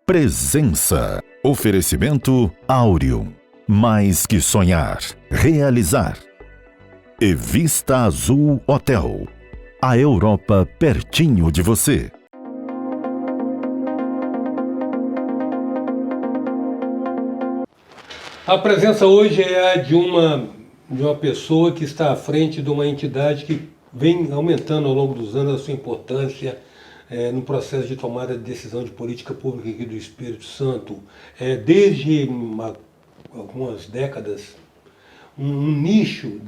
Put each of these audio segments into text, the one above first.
Presença. Oferecimento Áureo. Mais que sonhar, realizar. E Vista Azul Hotel. A Europa pertinho de você. A presença hoje é a de uma pessoa que está à frente de uma entidade que vem aumentando ao longo dos anos a sua importância no processo de tomada de decisão de política pública aqui do Espírito Santo. Desde algumas décadas, um nicho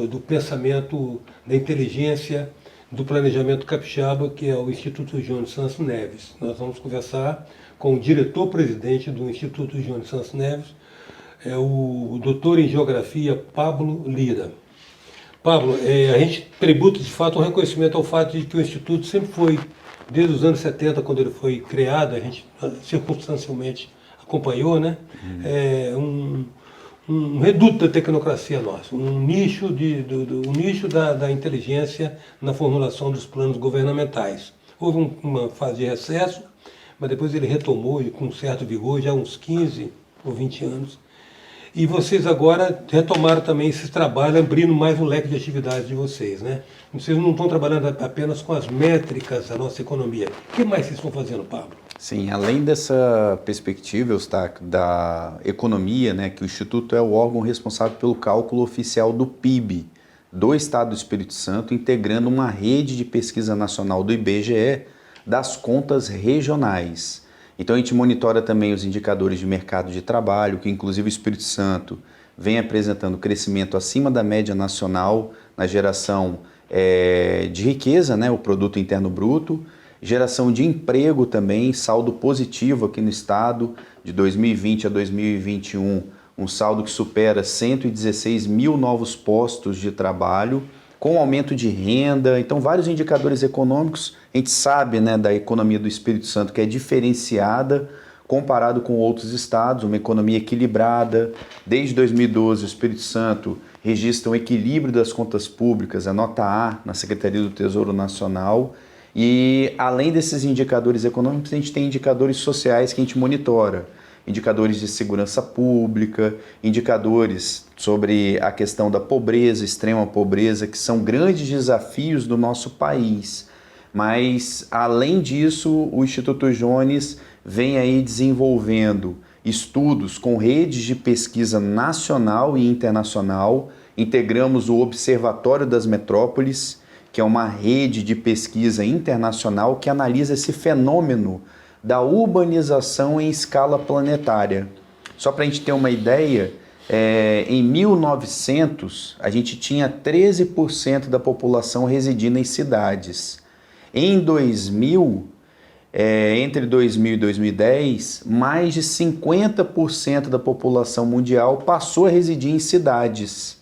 do pensamento, da inteligência, do planejamento capixaba, que é o Instituto João de Santos Neves. Nós vamos conversar com o diretor-presidente do Instituto João de Santos Neves, é o doutor em geografia Pablo Lira. Pablo, a gente tributa de fato um reconhecimento ao fato de que o Instituto sempre foi, desde os anos 70, quando ele foi criado, a gente circunstancialmente acompanhou, né? Um reduto da tecnocracia nossa, um nicho, um nicho da inteligência na formulação dos planos governamentais. Houve uma fase de recesso, mas depois ele retomou e com certo vigor, já há uns 15 ou 20 anos. E vocês agora retomaram também esse trabalho, abrindo mais um leque de atividades de vocês, né? Vocês não estão trabalhando apenas com as métricas da nossa economia. O que mais vocês estão fazendo, Pablo? Sim, além dessa perspectiva, Eustáquio, da economia, né, que o Instituto é o órgão responsável pelo cálculo oficial do PIB do Estado do Espírito Santo, integrando uma rede de pesquisa nacional do IBGE das contas regionais. Então a gente monitora também os indicadores de mercado de trabalho, que inclusive o Espírito Santo vem apresentando crescimento acima da média nacional na geração de riqueza, né, o produto interno bruto, geração de emprego também, saldo positivo aqui no estado, de 2020 a 2021, um saldo que supera 116 mil novos postos de trabalho, com aumento de renda. Então vários indicadores econômicos. A gente sabe, né, da economia do Espírito Santo que é diferenciada comparado com outros estados, uma economia equilibrada. Desde 2012 o Espírito Santo registra um equilíbrio das contas públicas, a nota A na Secretaria do Tesouro Nacional. E além desses indicadores econômicos, a gente tem indicadores sociais que a gente monitora. Indicadores de segurança pública, indicadores sobre a questão da pobreza, extrema pobreza, que são grandes desafios do nosso país. Mas, além disso, o Instituto Jones vem aí desenvolvendo estudos com redes de pesquisa nacional e internacional. Integramos o Observatório das Metrópoles, que é uma rede de pesquisa internacional que analisa esse fenômeno da urbanização em escala planetária. Só para a gente ter uma ideia, em 1900 a gente tinha 13% da população residindo em cidades. Em 2000, entre 2000 e 2010, mais de 50% da população mundial passou a residir em cidades.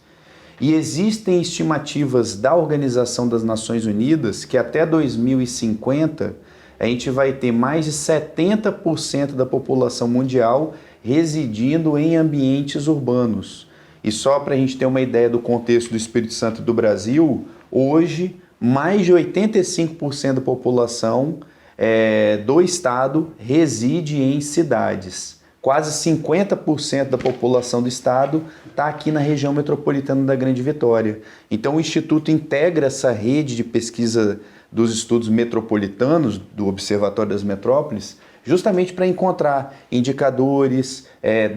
E existem estimativas da Organização das Nações Unidas que até 2050 a gente vai ter mais de 70% da população mundial residindo em ambientes urbanos. E só para a gente ter uma ideia do contexto do Espírito Santo e do Brasil, hoje mais de 85% da população do estado reside em cidades. Quase 50% da população do estado está aqui na região metropolitana da Grande Vitória. Então o Instituto integra essa rede de pesquisa dos estudos metropolitanos, do Observatório das Metrópoles, justamente para encontrar indicadores,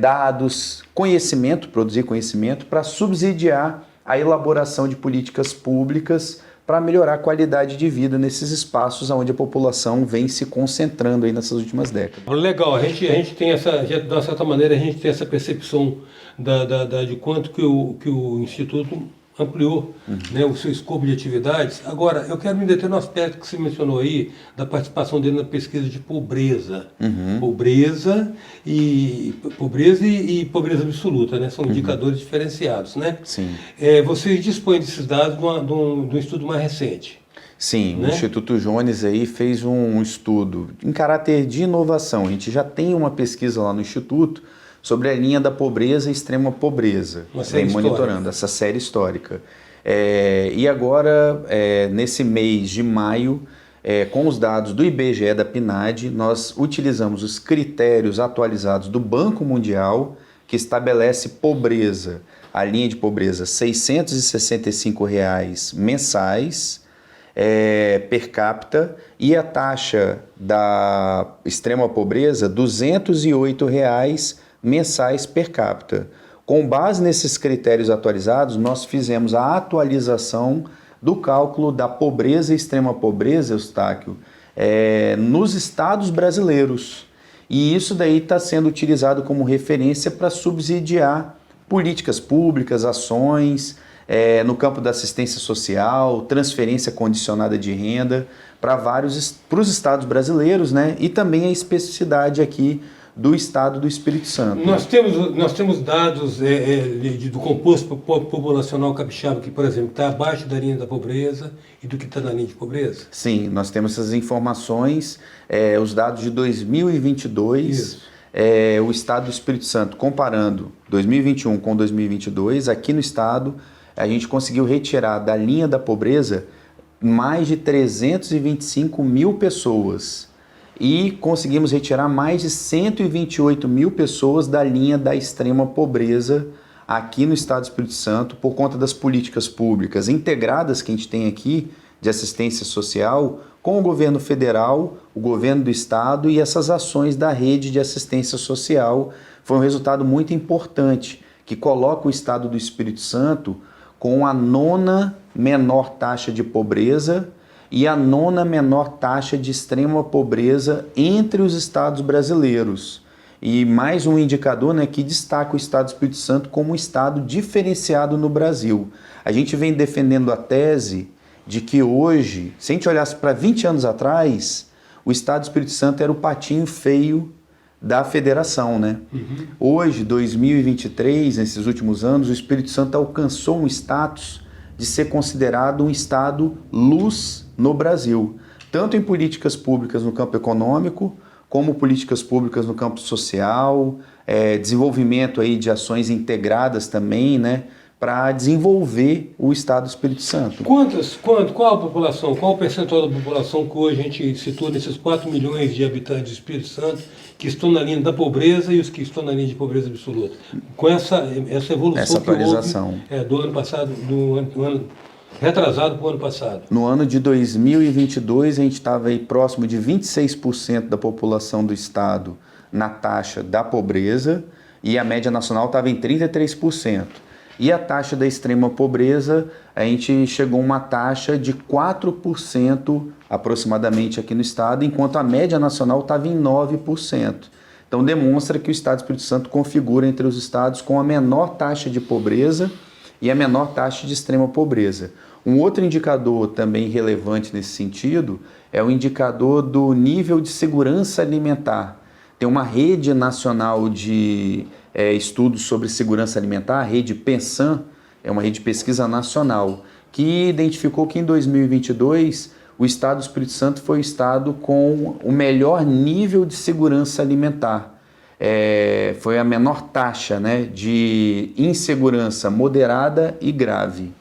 dados, conhecimento, produzir conhecimento para subsidiar a elaboração de políticas públicas para melhorar a qualidade de vida nesses espaços onde a população vem se concentrando aí nessas últimas décadas. Legal, a gente tem de uma certa maneira, a gente tem essa percepção de quanto que o Instituto ampliou, né, o seu escopo de atividades. Agora, eu quero me deter no aspecto que você mencionou aí, da participação dele na pesquisa de pobreza. Pobreza e pobreza absoluta, né? São indicadores diferenciados, né? Sim. Vocês dispõem desses dados de um estudo mais recente. Sim, né? O Instituto Jones aí fez um estudo em caráter de inovação. A gente já tem uma pesquisa lá no Instituto sobre a linha da pobreza e extrema pobreza, vem monitorando essa série histórica. E agora, nesse mês de maio, com os dados do IBGE e da PNAD, nós utilizamos os critérios atualizados do Banco Mundial, que estabelece pobreza, a linha de pobreza, R$ 665 mensais per capita, e a taxa da extrema pobreza, R$ 208 mensais per capita. Com base nesses critérios atualizados, nós fizemos a atualização do cálculo da pobreza e extrema pobreza, Eustáquio, nos estados brasileiros. E isso daí está sendo utilizado como referência para subsidiar políticas públicas, ações no campo da assistência social, transferência condicionada de renda para os estados brasileiros, né? E também a especificidade aqui do estado do Espírito Santo. Nós temos dados do composto populacional capixaba, que, por exemplo, está abaixo da linha da pobreza e do que está na linha de pobreza? Sim, nós temos essas informações, os dados de 2022, o estado do Espírito Santo, comparando 2021 com 2022, aqui no estado, a gente conseguiu retirar da linha da pobreza mais de 325 mil pessoas. E conseguimos retirar mais de 128 mil pessoas da linha da extrema pobreza aqui no estado do Espírito Santo por conta das políticas públicas integradas que a gente tem aqui de assistência social com o governo federal, o governo do estado e essas ações da rede de assistência social. Foi um resultado muito importante que coloca o estado do Espírito Santo com a 9ª menor taxa de pobreza e a 9ª menor taxa de extrema pobreza entre os estados brasileiros. E mais um indicador, né, que destaca o estado do Espírito Santo como um estado diferenciado no Brasil. A gente vem defendendo a tese de que hoje, se a gente olhasse para 20 anos atrás, o estado do Espírito Santo era o patinho feio da federação, né? Uhum. Hoje, 2023, nesses últimos anos, o Espírito Santo alcançou um status de ser considerado um estado luz no Brasil, tanto em políticas públicas no campo econômico, como políticas públicas no campo social, desenvolvimento aí de ações integradas também, né, para desenvolver o estado do Espírito Santo. Qual a população, qual o percentual da população que hoje a gente situa nesses 4 milhões de habitantes do Espírito Santo que estão na linha da pobreza e os que estão na linha de pobreza absoluta? Com essa evolução, essa atualização que houve, do ano passado, do ano retrasado para o ano passado. No ano de 2022, a gente estava aí próximo de 26% da população do estado na taxa da pobreza e a média nacional estava em 33%. E a taxa da extrema pobreza, a gente chegou a uma taxa de 4% aproximadamente aqui no estado, enquanto a média nacional estava em 9%. Então demonstra que o estado do Espírito Santo configura entre os estados com a menor taxa de pobreza e a menor taxa de extrema pobreza. Um outro indicador também relevante nesse sentido é o indicador do nível de segurança alimentar. Tem uma rede nacional de estudos sobre segurança alimentar, a rede Pensan, é uma rede de pesquisa nacional, que identificou que em 2022 o estado do Espírito Santo foi o estado com o melhor nível de segurança alimentar. Foi a menor taxa, né, de insegurança moderada e grave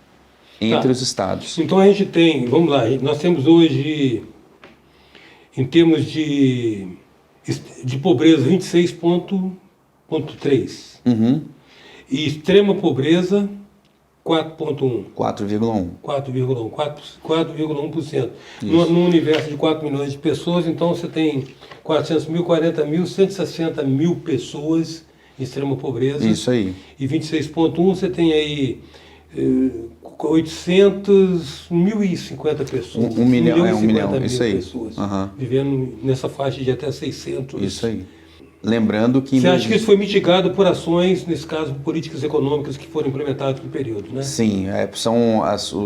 entre os estados. Então a gente tem, vamos lá, nós temos hoje, em termos de pobreza, 26,3. Uhum. E extrema pobreza, 4,1. 4,1%. No universo de 4 milhões de pessoas, então você tem 400 mil, 40 mil, 160 mil pessoas em extrema pobreza. Isso aí. E 26,1 você tem aí 1.050 pessoas. 1 milhão, 1 milhão, isso aí. Pessoas vivendo nessa faixa de até 600. Isso aí. Lembrando que... Você acha que isso foi mitigado por ações, nesse caso, políticas econômicas que foram implementadas no período, né? Sim, são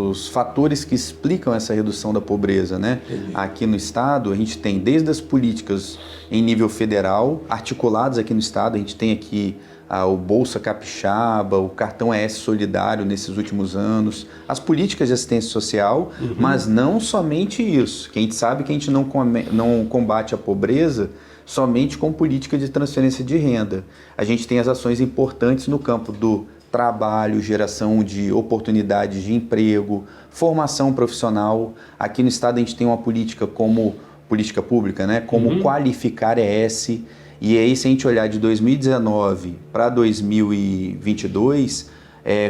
os fatores que explicam essa redução da pobreza, né? Entendi. Aqui no estado, a gente tem desde as políticas em nível federal, articuladas aqui no estado, a gente tem aqui o Bolsa Capixaba, o Cartão ES Solidário nesses últimos anos, as políticas de assistência social, mas não somente isso, que a gente sabe que a gente não combate a pobreza somente com política de transferência de renda. A gente tem as ações importantes no campo do trabalho, geração de oportunidades de emprego, formação profissional. Aqui no estado a gente tem uma política como política pública, né? Como Qualificar ES. E aí, se a gente olhar de 2019 para 2022,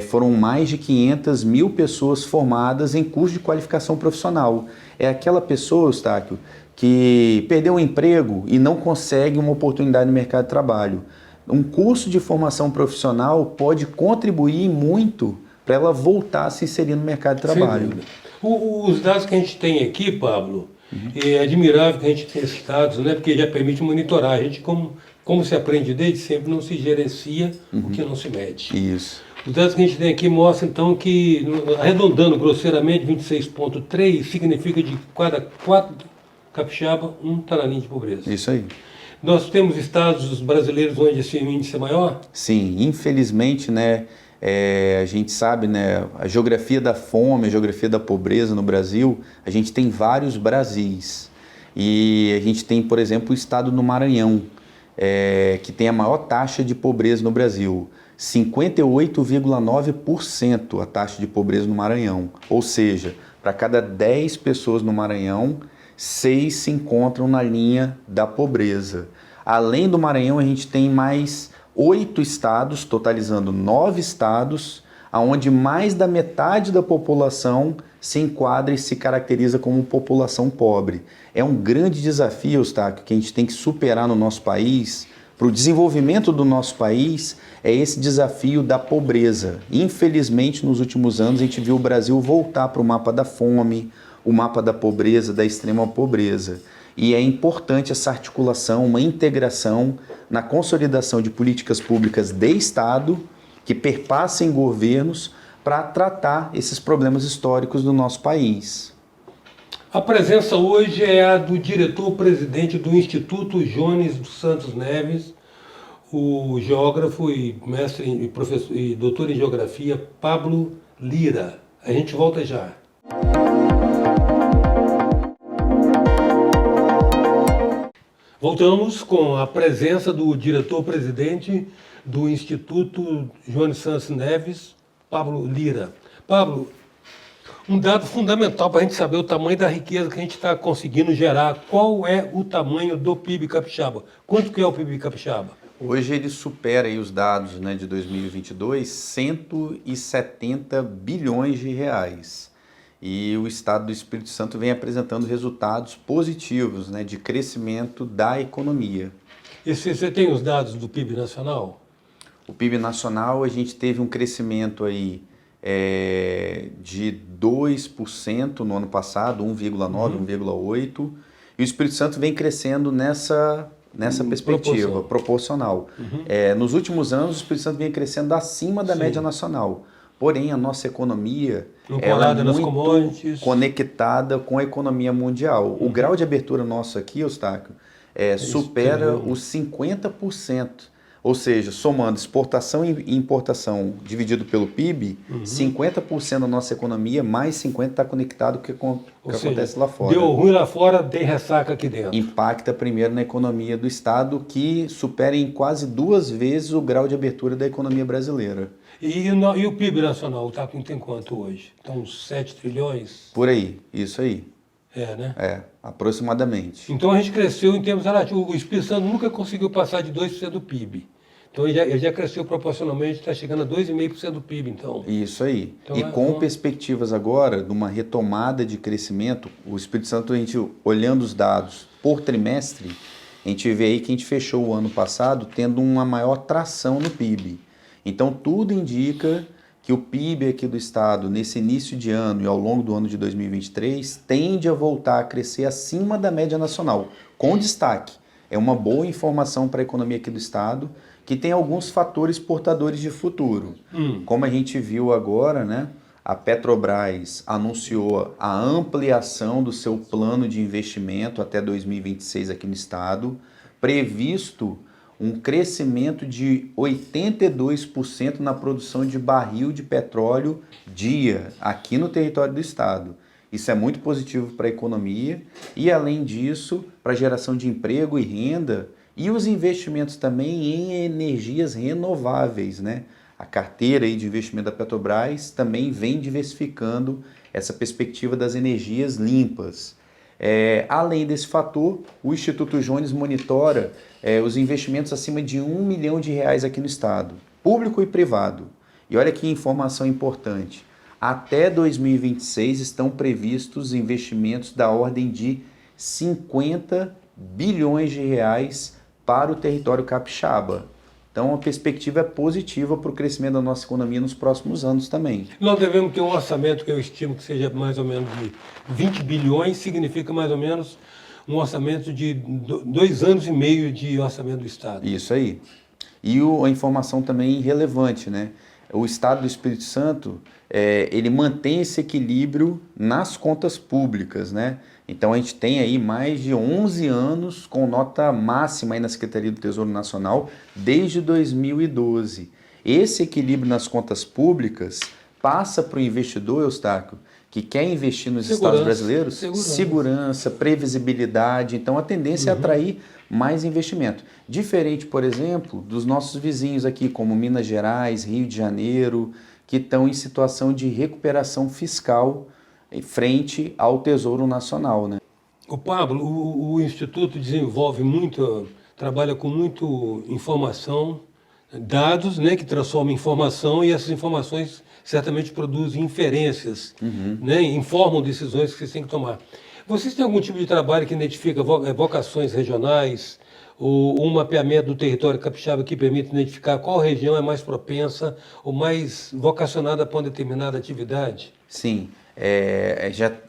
foram mais de 500 mil pessoas formadas em curso de qualificação profissional. É aquela pessoa, Eustáquio, que perdeu um emprego e não consegue uma oportunidade no mercado de trabalho. Um curso de formação profissional pode contribuir muito para ela voltar a se inserir no mercado de trabalho. Os dados que a gente tem aqui, Pablo, é admirável que a gente tenha esses dados, né? Porque já permite monitorar. A gente, como se aprende desde sempre, não se gerencia o que não se mede. Isso. Os dados que a gente tem aqui mostram, então, que, arredondando grosseiramente, 26,3 significa de cada 4 capixaba, um está na linha de pobreza. Isso aí. Nós temos estados brasileiros onde esse índice é maior? Sim, infelizmente, né, a gente sabe, né, a geografia da fome, a geografia da pobreza no Brasil, a gente tem vários Brasis. E a gente tem, por exemplo, o estado do Maranhão, que tem a maior taxa de pobreza no Brasil. 58,9% a taxa de pobreza no Maranhão. Ou seja, para cada 10 pessoas no Maranhão, 6 se encontram na linha da pobreza. Além do Maranhão, a gente tem mais 8 estados, totalizando 9 estados, onde mais da metade da população se enquadra e se caracteriza como população pobre. É um grande desafio, Eustáquio, que a gente tem que superar no nosso país. Para o desenvolvimento do nosso país, é esse desafio da pobreza. Infelizmente, nos últimos anos, a gente viu o Brasil voltar para o mapa da fome, o mapa da pobreza, da extrema pobreza. E é importante essa articulação, uma integração na consolidação de políticas públicas de Estado que perpassem governos para tratar esses problemas históricos do nosso país. A presença hoje é a do diretor-presidente do Instituto Jones dos Santos Neves, o geógrafo e mestre e professor e doutor em geografia Pablo Lira. A gente volta já. Voltamos com a presença do diretor-presidente do Instituto Jones Santos Neves, Pablo Lira. Pablo, um dado fundamental para a gente saber o tamanho da riqueza que a gente está conseguindo gerar. Qual é o tamanho do PIB capixaba? Quanto que é o PIB capixaba? Hoje ele supera aí os dados, né, de 2022, 170 bilhões de reais. E o Estado do Espírito Santo vem apresentando resultados positivos, né, de crescimento da economia. E você tem os dados do PIB nacional? O PIB nacional, a gente teve um crescimento aí de 2% no ano passado, 1,9%, 1,8%. E o Espírito Santo vem crescendo nessa perspectiva, proporcional. Nos últimos anos, o Espírito Santo vem crescendo acima da média nacional. Porém, a nossa economia ela é muito conectada com a economia mundial. O grau de abertura nosso aqui, Eustáquio, supera os 50%. Ou seja, somando exportação e importação dividido pelo PIB, 50% da nossa economia, mais 50% está conectado com o que acontece lá fora. Deu ruim lá fora, tem ressaca aqui dentro. Impacta primeiro na economia do Estado, que supera em quase 2 vezes o grau de abertura da economia brasileira. E o PIB nacional tem quanto hoje? Então, uns 7 trilhões? Por aí, isso aí. Né? Aproximadamente. Então a gente cresceu em termos relativos. O Espírito Santo nunca conseguiu passar de 2% do PIB. Então ele já cresceu proporcionalmente, está chegando a 2,5% do PIB, então. Isso aí. Então, e com perspectivas agora de uma retomada de crescimento, o Espírito Santo, a gente olhando os dados por trimestre, a gente vê aí que a gente fechou o ano passado tendo uma maior tração no PIB. Então tudo indica que o PIB aqui do Estado, nesse início de ano e ao longo do ano de 2023, tende a voltar a crescer acima da média nacional, com destaque. É uma boa informação para a economia aqui do Estado, que tem alguns fatores portadores de futuro. Como a gente viu agora, né, a Petrobras anunciou a ampliação do seu plano de investimento até 2026 aqui no Estado, previsto um crescimento de 82% na produção de barril de petróleo dia aqui no território do Estado. Isso é muito positivo para a economia e, além disso, para a geração de emprego e renda e os investimentos também em energias renováveis, né? A carteira aí de investimento da Petrobras também vem diversificando essa perspectiva das energias limpas. Além desse fator, o Instituto Jones monitora os investimentos acima de R$ 1 milhão aqui no estado, público e privado. E olha que informação importante, até 2026 estão previstos investimentos da ordem de 50 bilhões de reais para o território capixaba. Então a perspectiva é positiva para o crescimento da nossa economia nos próximos anos também. Nós devemos ter um orçamento que eu estimo que seja mais ou menos de 20 bilhões, significa mais ou menos um orçamento de 2 anos e meio de orçamento do Estado. Isso aí. E a informação também relevante, né? O Estado do Espírito Santo, ele mantém esse equilíbrio nas contas públicas, né? Então a gente tem aí mais de 11 anos com nota máxima aí na Secretaria do Tesouro Nacional desde 2012. Esse equilíbrio nas contas públicas passa para o investidor, Eustáquio, que quer investir nos estados brasileiros, segurança, previsibilidade. Então a tendência é atrair mais investimento. Diferente, por exemplo, dos nossos vizinhos aqui, como Minas Gerais, Rio de Janeiro, que estão em situação de recuperação fiscal frente ao Tesouro Nacional, né? O Pablo, o Instituto desenvolve muito, trabalha com muito informação, dados, né, que transformam em informação, e essas informações certamente produzem inferências, né, informam decisões que vocês têm que tomar. Vocês têm algum tipo de trabalho que identifica vocações regionais, ou um mapeamento do território capixaba que permite identificar qual região é mais propensa ou mais vocacionada para uma determinada atividade? Sim,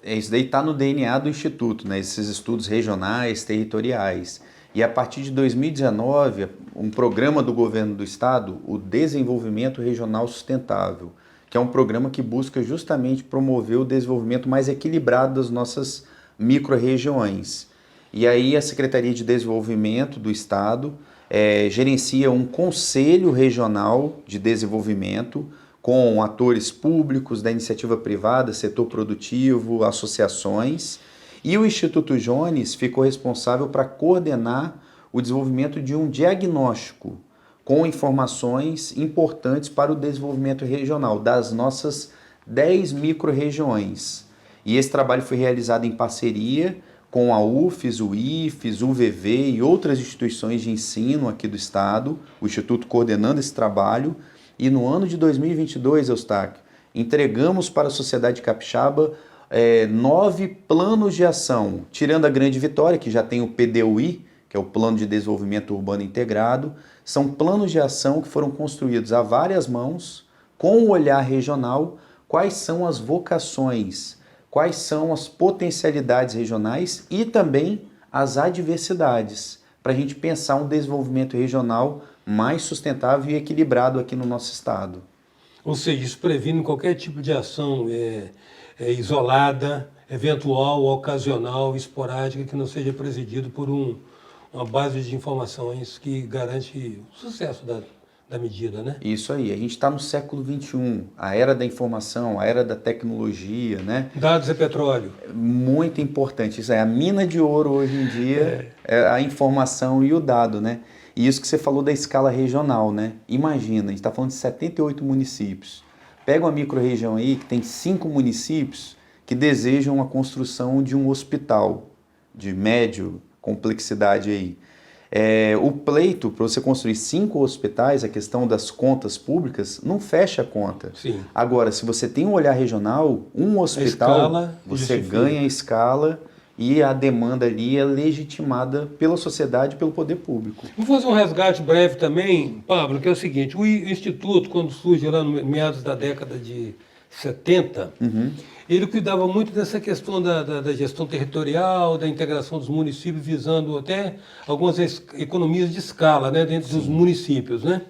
isso daí está no DNA do Instituto, né? Esses estudos regionais, territoriais. E a partir de 2019, um programa do governo do estado, o Desenvolvimento Regional Sustentável, que é um programa que busca justamente promover o desenvolvimento mais equilibrado das nossas micro-regiões. E aí a Secretaria de Desenvolvimento do estado gerencia um Conselho Regional de Desenvolvimento com atores públicos, da iniciativa privada, setor produtivo, associações. E o Instituto Jones ficou responsável para coordenar o desenvolvimento de um diagnóstico com informações importantes para o desenvolvimento regional das nossas 10 micro-regiões. E esse trabalho foi realizado em parceria com a UFES, o IFES, o UVV e outras instituições de ensino aqui do estado, o Instituto coordenando esse trabalho. E no ano de 2022, Eustáquio, entregamos para a sociedade capixaba 9 planos de ação, tirando a Grande Vitória, que já tem o PDUI, que é o Plano de Desenvolvimento Urbano Integrado. São planos de ação que foram construídos a várias mãos, com o olhar regional, quais são as vocações, quais são as potencialidades regionais e também as adversidades, para a gente pensar um desenvolvimento regional mais sustentável e equilibrado aqui no nosso estado. Ou seja, isso previne qualquer tipo de ação isolada, eventual, ocasional, esporádica, que não seja presidido por uma base de informações que garante o sucesso da medida, né? Isso aí, a gente está no século XXI, a era da informação, a era da tecnologia, né? Dados é petróleo. Muito importante, isso é a mina de ouro hoje em dia, é a informação e o dado, né? E isso que você falou da escala regional, né? Imagina, a gente está falando de 78 municípios. Pega uma micro-região aí que tem 5 municípios que desejam a construção de um hospital de médio complexidade aí. O pleito para você construir 5 hospitais, a questão das contas públicas, não fecha a conta. Sim. Agora, se você tem um olhar regional, um hospital, você ganha escala e a demanda ali é legitimada pela sociedade e pelo poder público. Vou fazer um resgate breve também, Pablo, que é o seguinte: o Instituto, quando surge lá no meados da década de 70, ele cuidava muito dessa questão da gestão territorial, da integração dos municípios, visando até algumas economias de escala, né, dentro dos municípios, né?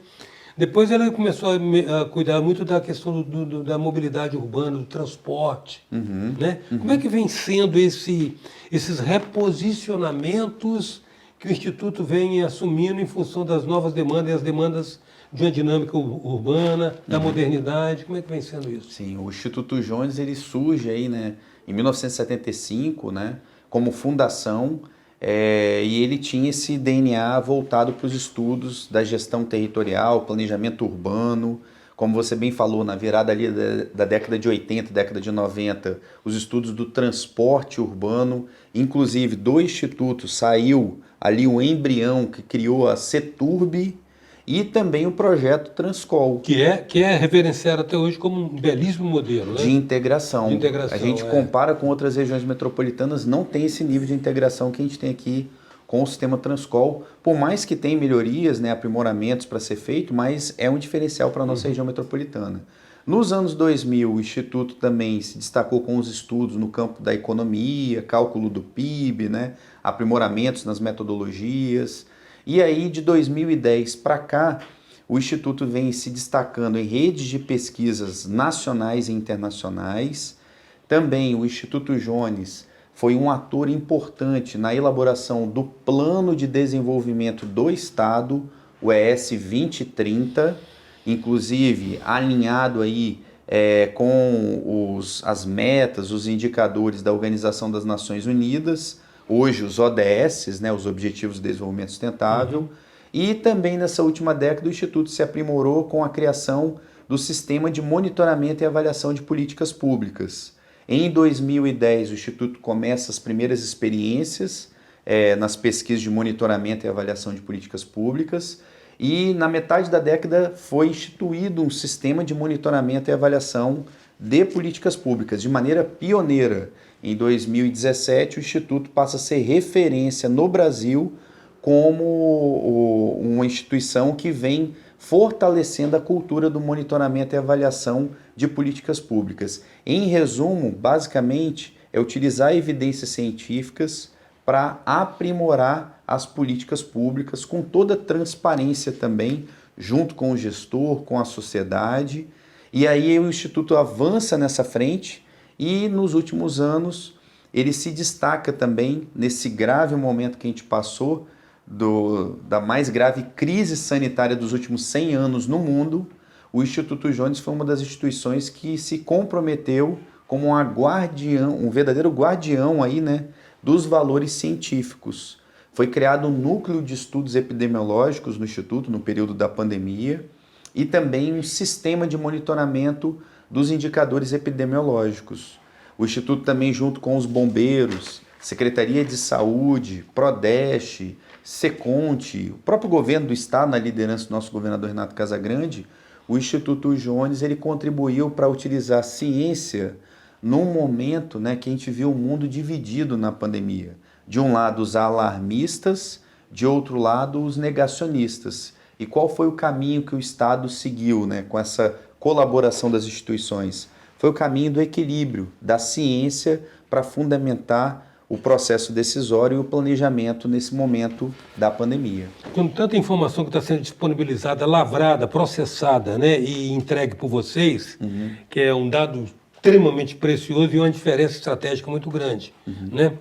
Depois ele começou a cuidar muito da questão da mobilidade urbana, do transporte, né? Como é que vem sendo esses reposicionamentos que o Instituto vem assumindo em função das novas demandas e as demandas de uma dinâmica urbana, da modernidade? Como é que vem sendo isso? Sim, o Instituto Jones ele surge aí, né, em 1975, né, como fundação, e ele tinha esse DNA voltado para os estudos da gestão territorial, planejamento urbano, como você bem falou, na virada ali da década de 80, década de 90, os estudos do transporte urbano, inclusive do Instituto saiu ali o embrião que criou a CETURB e também o projeto Transcol. Que é referenciado até hoje como um belíssimo modelo, né? De integração. De integração, a gente compara com outras regiões metropolitanas, não tem esse nível de integração que a gente tem aqui com o sistema Transcol, por mais que tenha melhorias, né, aprimoramentos para ser feito, mas é um diferencial para a nossa região metropolitana. Nos anos 2000, o Instituto também se destacou com os estudos no campo da economia, cálculo do PIB, né, aprimoramentos nas metodologias. E aí, de 2010 para cá, o Instituto vem se destacando em redes de pesquisas nacionais e internacionais. Também o Instituto Jones foi um ator importante na elaboração do Plano de Desenvolvimento do Estado, o ES 2030, inclusive alinhado aí com as metas, os indicadores da Organização das Nações Unidas, hoje os ODS, né, os Objetivos de Desenvolvimento Sustentável, e também nessa última década o Instituto se aprimorou com a criação do Sistema de Monitoramento e Avaliação de Políticas Públicas. Em 2010, o Instituto começa as primeiras experiências nas pesquisas de monitoramento e avaliação de políticas públicas e na metade da década foi instituído um sistema de monitoramento e avaliação de políticas públicas de maneira pioneira. Em 2017, o Instituto passa a ser referência no Brasil como uma instituição que vem fortalecendo a cultura do monitoramento e avaliação de políticas públicas. Em resumo, basicamente, é utilizar evidências científicas para aprimorar as políticas públicas com toda a transparência também, junto com o gestor, com a sociedade. E aí o Instituto avança nessa frente e nos últimos anos ele se destaca também nesse grave momento que a gente passou, da mais grave crise sanitária dos últimos 100 anos no mundo. O Instituto Jones foi uma das instituições que se comprometeu como um verdadeiro guardião aí, né, dos valores científicos. Foi criado um núcleo de estudos epidemiológicos no Instituto no período da pandemia e também um sistema de monitoramento dos indicadores epidemiológicos. O Instituto também, junto com os bombeiros, Secretaria de Saúde, Prodeste, Seconte, o próprio governo do estado, na liderança do nosso governador Renato Casagrande, o Instituto Jones ele contribuiu para utilizar a ciência num momento, né, que a gente viu o mundo dividido na pandemia. De um lado os alarmistas, de outro lado os negacionistas. E qual foi o caminho que o Estado seguiu, né, com essa colaboração das instituições? Foi o caminho do equilíbrio, da ciência para fundamentar o processo decisório e o planejamento nesse momento da pandemia. Com tanta informação que está sendo disponibilizada, lavrada, processada, né, e entregue por vocês, que é um dado extremamente precioso e uma diferença estratégica muito grande. Né?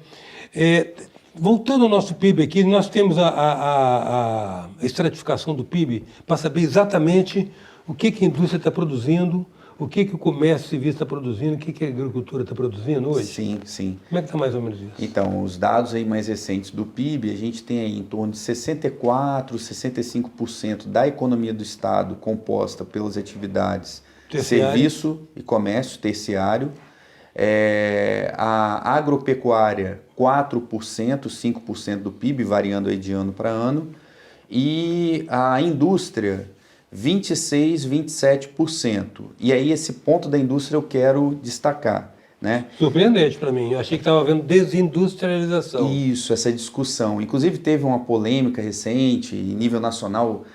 Voltando ao nosso PIB aqui, nós temos a estratificação do PIB para saber exatamente o que a indústria está produzindo, o que o comércio civil está produzindo, o que a agricultura está produzindo hoje? Sim, sim. Como é que está mais ou menos isso? Então, os dados aí mais recentes do PIB, a gente tem aí em torno de 64%, 65% da economia do Estado composta pelas atividades terciário, serviço e comércio terciário. A agropecuária, 4%, 5% do PIB, variando aí de ano para ano. E a indústria, 26%, 27%. E aí esse ponto da indústria eu quero destacar, né? Surpreendente para mim, eu achei que estava havendo desindustrialização. Isso, essa discussão. Inclusive teve uma polêmica recente, em nível nacional,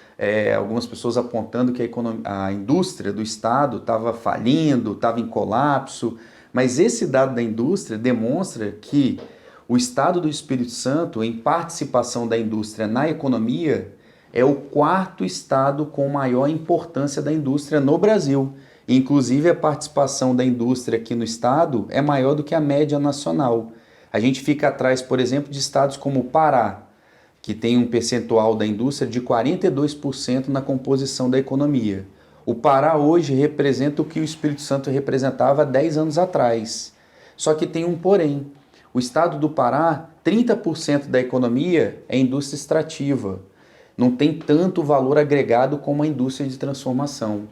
algumas pessoas apontando que a indústria do Estado estava falindo, estava em colapso, mas esse dado da indústria demonstra que o Estado do Espírito Santo, em participação da indústria na economia, é o quarto estado com maior importância da indústria no Brasil. Inclusive, a participação da indústria aqui no estado é maior do que a média nacional. A gente fica atrás, por exemplo, de estados como o Pará, que tem um percentual da indústria de 42% na composição da economia. O Pará hoje representa o que o Espírito Santo representava há 10 anos atrás. Só que tem um porém. O estado do Pará, 30% da economia é indústria extrativa. Não tem tanto valor agregado como a indústria de transformação.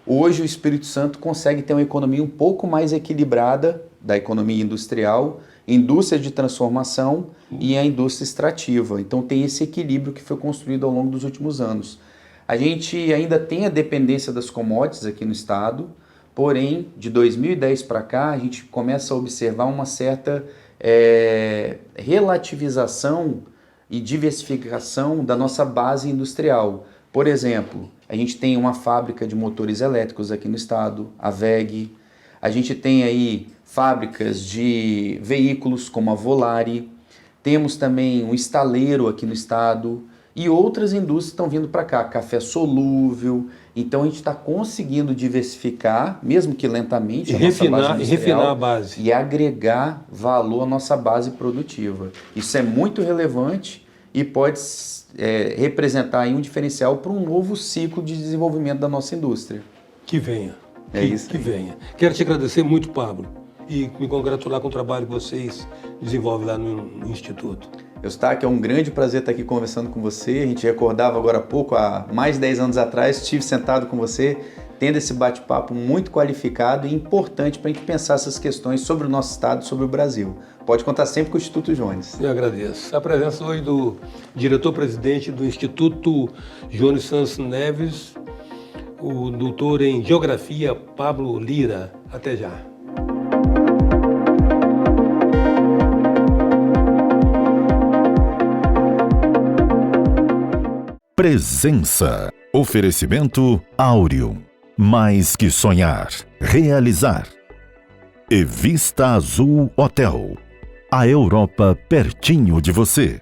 Hoje o Espírito Santo consegue ter uma economia um pouco mais equilibrada da economia industrial, indústria de transformação e a indústria extrativa. Então tem esse equilíbrio que foi construído ao longo dos últimos anos. A gente ainda tem a dependência das commodities aqui no estado, porém de 2010 para cá a gente começa a observar uma certa relativização e diversificação da nossa base industrial. Por exemplo, a gente tem uma fábrica de motores elétricos aqui no estado, a WEG. A gente tem aí fábricas de veículos como a Volare. Temos também um estaleiro aqui no estado e outras indústrias estão vindo para cá, café solúvel. Então a gente está conseguindo diversificar, mesmo que lentamente, a nossa base industrial, e refinar a base. E agregar valor à nossa base produtiva. Isso é muito relevante e pode representar aí um diferencial para um novo ciclo de desenvolvimento da nossa indústria. Que venha. Que venha. Quero te agradecer muito, Pablo, e me congratular com o trabalho que vocês desenvolvem lá no Instituto. Eustáquio, é um grande prazer estar aqui conversando com você. A gente recordava agora há pouco, há mais de 10 anos atrás, estive sentado com você, tendo esse bate-papo muito qualificado e importante para a gente pensar essas questões sobre o nosso estado, sobre o Brasil. Pode contar sempre com o Instituto Jones. Eu agradeço. A presença hoje do diretor-presidente do Instituto Jones Santos Neves, o doutor em Geografia, Pablo Lira. Até já. Presença. Oferecimento Áureo. Mais que sonhar, realizar. E Vista Azul Hotel. A Europa pertinho de você.